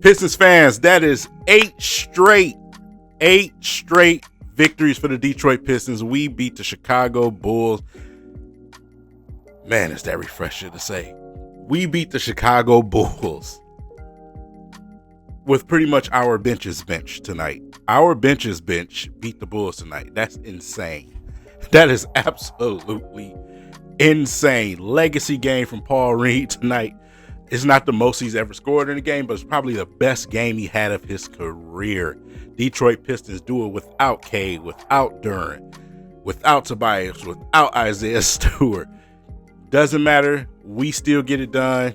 Pistons fans, that is eight straight victories for the Detroit Pistons. We beat the Chicago Bulls. Man, is that refreshing to say. We beat the Chicago Bulls with pretty much our bench's bench tonight. Our bench's bench beat the Bulls tonight. That's insane. That is absolutely insane. Legacy game from Paul Reed tonight. It's not the most he's ever scored in a game, but it's probably the best game he had of his career. Detroit Pistons do it without Cade, without Duren, without Tobias, without Isaiah Stewart. Doesn't matter. We still get it done.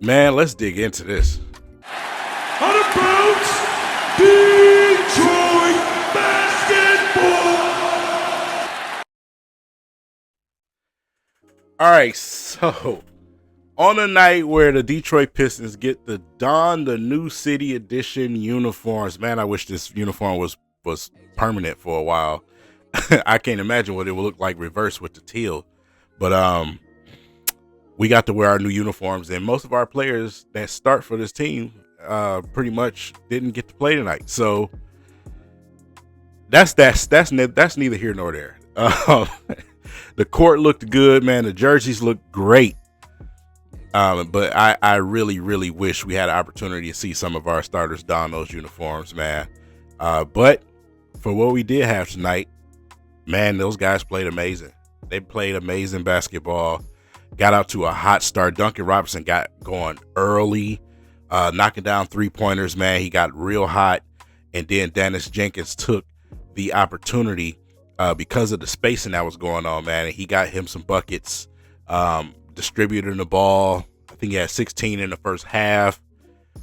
Man, let's dig into this. Out of bounds, Detroit basketball. All right, so on a night where the Detroit Pistons get to don the New City Edition uniforms, man, I wish this uniform was permanent for a while. I can't imagine what it would look like reversed with the teal. But we got to wear our new uniforms, and most of our players that start for this team pretty much didn't get to play tonight. So that's neither here nor there. The court looked good, man. The jerseys looked great. But I really, really wish we had an opportunity to see some of our starters don those uniforms, man. But for what we did have tonight, man, those guys played amazing. They played amazing basketball, got out to a hot start. Duncan Robinson got going early, knocking down three-pointers, man. He got real hot. And then Dannis Jenkins took the opportunity because of the spacing that was going on, man. And he got him some buckets. Distributing the ball. I think he had 16 in the first half,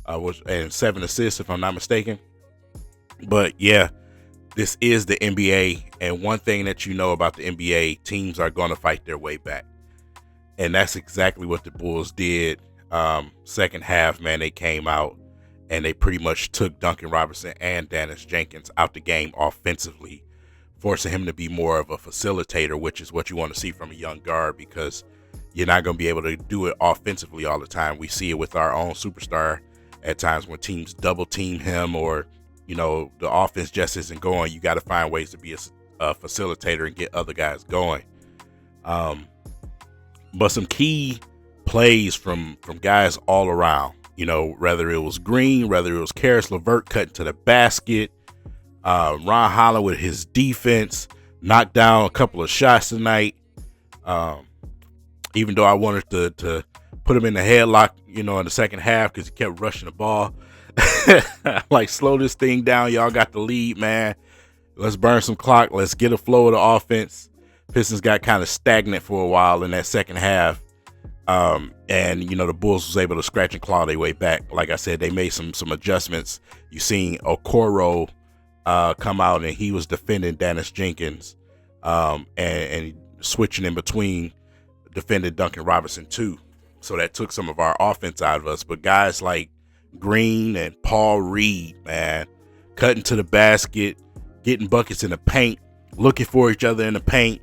and 7 assists, if I'm not mistaken. But yeah, this is the NBA, and one thing that you know about the NBA, teams are going to fight their way back, and that's exactly what the Bulls did. Second half, man, they came out and they pretty much took Duncan Robinson and Dannis Jenkins out the game offensively, forcing him to be more of a facilitator, which is what you want to see from a young guard, because you're not going to be able to do it offensively all the time. We see it with our own superstar at times when teams double team him, or, you know, the offense just isn't going. You got to find ways to be a facilitator and get other guys going. But some key plays from guys all around, you know, whether it was Green, whether it was Karis LeVert cutting to the basket, Ron Holland with his defense, knocked down a couple of shots tonight. Even though I wanted to put him in the headlock, you know, in the second half because he kept rushing the ball. Like, slow this thing down. Y'all got the lead, man. Let's burn some clock. Let's get a flow of the offense. Pistons got kind of stagnant for a while in that second half. And, you know, the Bulls was able to scratch and claw their way back. Like I said, they made some adjustments. You seen Okoro come out, and he was defending Dannis Jenkins and switching in between, defended Duncan Robinson too. So that took some of our offense out of us. But guys like Green and Paul Reed, man, cutting to the basket, getting buckets in the paint, looking for each other in the paint.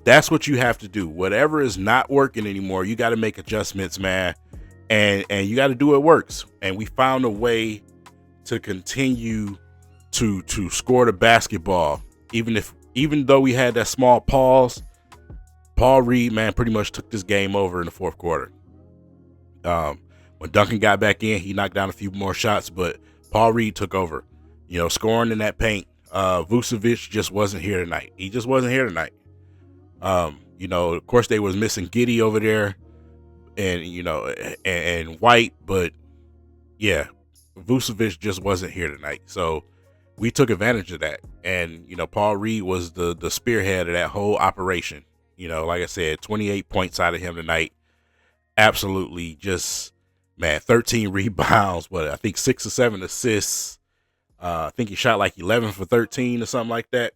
That's what you have to do. Whatever is not working anymore, you got to make adjustments, man. And you got to do what works. And we found a way to continue to score the basketball. Even though we had that small pause, Paul Reed, man, pretty much took this game over in the fourth quarter. When Duncan got back in, he knocked down a few more shots, but Paul Reed took over, you know, scoring in that paint. Vucevic just wasn't here tonight. He just wasn't here tonight. You know, of course, they was missing Giddey over there and, you know, and White, but yeah, Vucevic just wasn't here tonight. So we took advantage of that. And, you know, Paul Reed was the spearhead of that whole operation. You know, like I said, 28 points out of him tonight. Absolutely just, man, 13 rebounds, but I think 6 or 7 assists. I think he shot like 11 for 13 or something like that.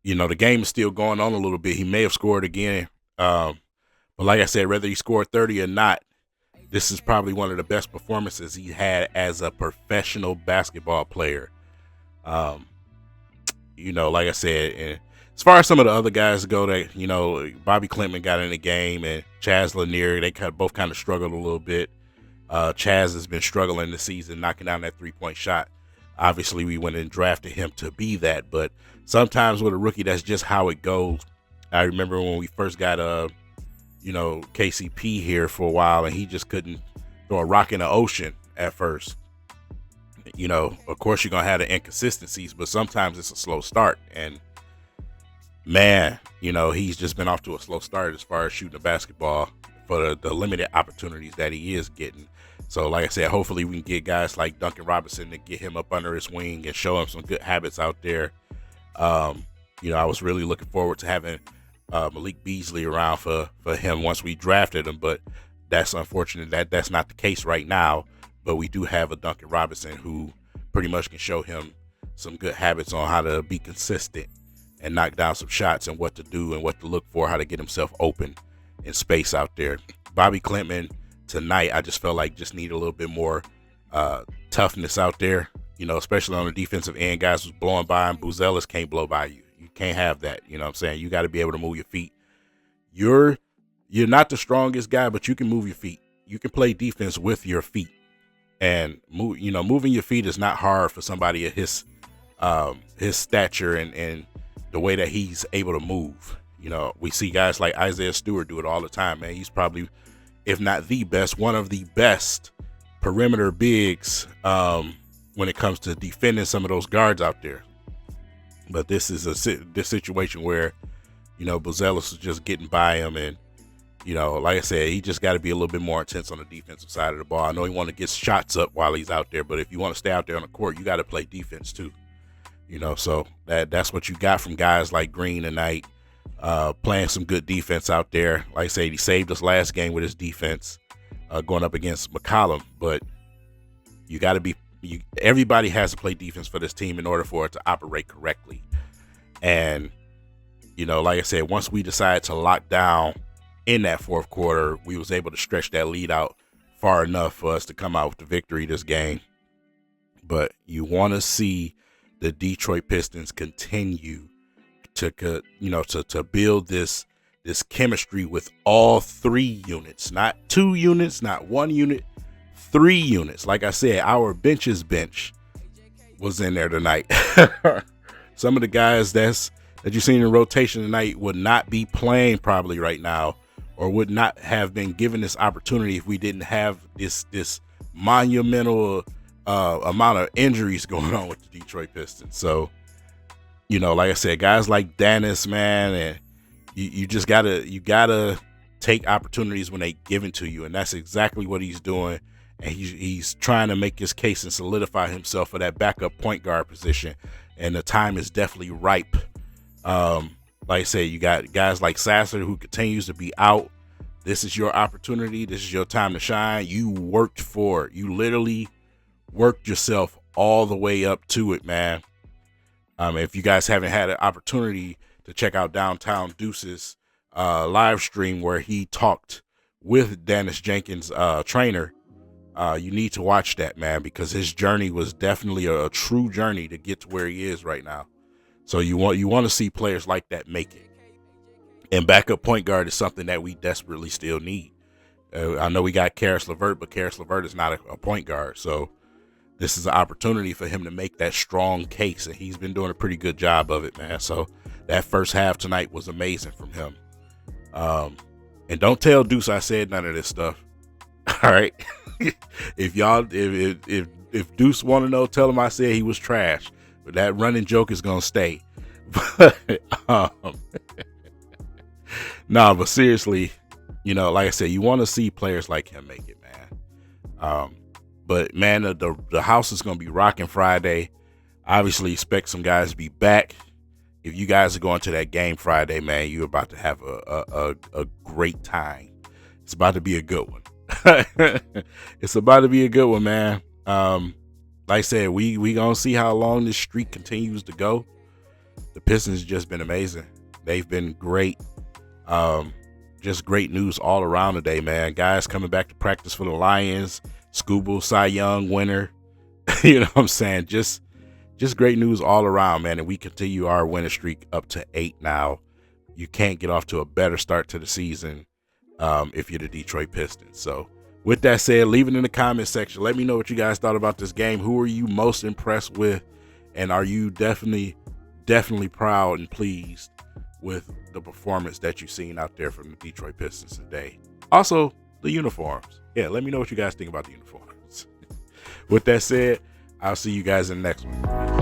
You know, the game is still going on a little bit. He may have scored again. But like I said, whether he scored 30 or not, this is probably one of the best performances he had as a professional basketball player. You know, like I said, and as far as some of the other guys go, that, you know, Bobby Clinton got in the game, and Chaz Lanier, they both kind of struggled a little bit. Chaz has been struggling this season, knocking down that 3-point shot. Obviously, we went and drafted him to be that, but sometimes with a rookie, that's just how it goes. I remember when we first got KCP here for a while, and he just couldn't throw a rock in the ocean at first. Of course, you're going to have the inconsistencies, but sometimes it's a slow start. And, man, he's just been off to a slow start as far as shooting the basketball for the limited opportunities that he is getting. So, like I said, hopefully we can get guys like Duncan Robinson to get him up under his wing and show him some good habits out there. I was really looking forward to having Malik Beasley around for him once we drafted him, but that's unfortunate that's not the case right now. But we do have a Duncan Robinson who pretty much can show him some good habits on how to be consistent and knock down some shots and what to do and what to look for, how to get himself open in space out there. Bobby Klintman tonight, I just felt like just need a little bit more toughness out there, especially on the defensive end. Guys was blowing by him. Buzelis can't blow by you. You can't have that. You know what I'm saying? You got to be able to move your feet. You're not the strongest guy, but you can move your feet. You can play defense with your feet. And moving your feet is not hard for somebody at his stature and the way that he's able to move. We see guys like Isaiah Stewart do it all the time, man. He's probably, if not the best, one of the best perimeter bigs when it comes to defending some of those guards out there. But this is this situation where, Buzelis is just getting by him, and like I said, he just got to be a little bit more intense on the defensive side of the ball. I know he want to get shots up while he's out there, but if you want to stay out there on the court, you got to play defense too. So that's what you got from guys like Green tonight, playing some good defense out there. Like I said, he saved us last game with his defense, going up against McCollum. But you got to be. Everybody has to play defense for this team in order for it to operate correctly. And like I said, once we decided to lock down in that fourth quarter, we was able to stretch that lead out far enough for us to come out with the victory this game. But you want to see the Detroit Pistons continue to build this chemistry with all 3 units, not 2 units, not 1 unit, 3 units. Like I said, our bench was in there tonight. Some of the guys that you've seen in rotation tonight would not be playing probably right now, or would not have been given this opportunity if we didn't have this monumental amount of injuries going on with the Detroit Pistons. So, like I said, guys like Dannis, man, and you just gotta take opportunities when they given to you, and that's exactly what he's doing. And he's trying to make his case and solidify himself for that backup point guard position, and the time is definitely ripe. Like I say, you got guys like Sasser who continues to be out. This is your opportunity. This is your time to shine. You worked for it. You literally worked yourself all the way up to it, man. If you guys haven't had an opportunity to check out Downtown Deuce's live stream where he talked with Dannis Jenkins, trainer, you need to watch that, man, because his journey was definitely a true journey to get to where he is right now. So you want to see players like that make it. And backup point guard is something that we desperately still need. I know we got Karis LeVert, but Karis LeVert is not a point guard. So this is an opportunity for him to make that strong case, and he's been doing a pretty good job of it, man. So that first half tonight was amazing from him. And don't tell Deuce I said none of this stuff. All right. if Deuce want to know, tell him I said he was trash. But that running joke is gonna stay. But but seriously, like I said, you want to see players like him make it, man. But man, the house is gonna be rocking Friday. Obviously, expect some guys to be back. If you guys are going to that game Friday, man, you're about to have a great time. It's about to be a good one. It's about to be a good one, man. Like I said, we gonna see how long this streak continues to go. The Pistons just been amazing. They've been great. Just great news all around today, man. Guys coming back to practice for the Lions. Scooble, Cy Young winner. You know what I'm saying? Just great news all around, man. And we continue our winning streak up to 8 now. You can't get off to a better start to the season if you're the Detroit Pistons. So With that said, leave it in the comment section. Let me know what you guys thought about this game. Who are you most impressed with? And are you definitely proud and pleased with the performance that you've seen out there from the Detroit Pistons today? Also, the uniforms. Yeah, let me know what you guys think about the uniforms. With that said, I'll see you guys in the next one.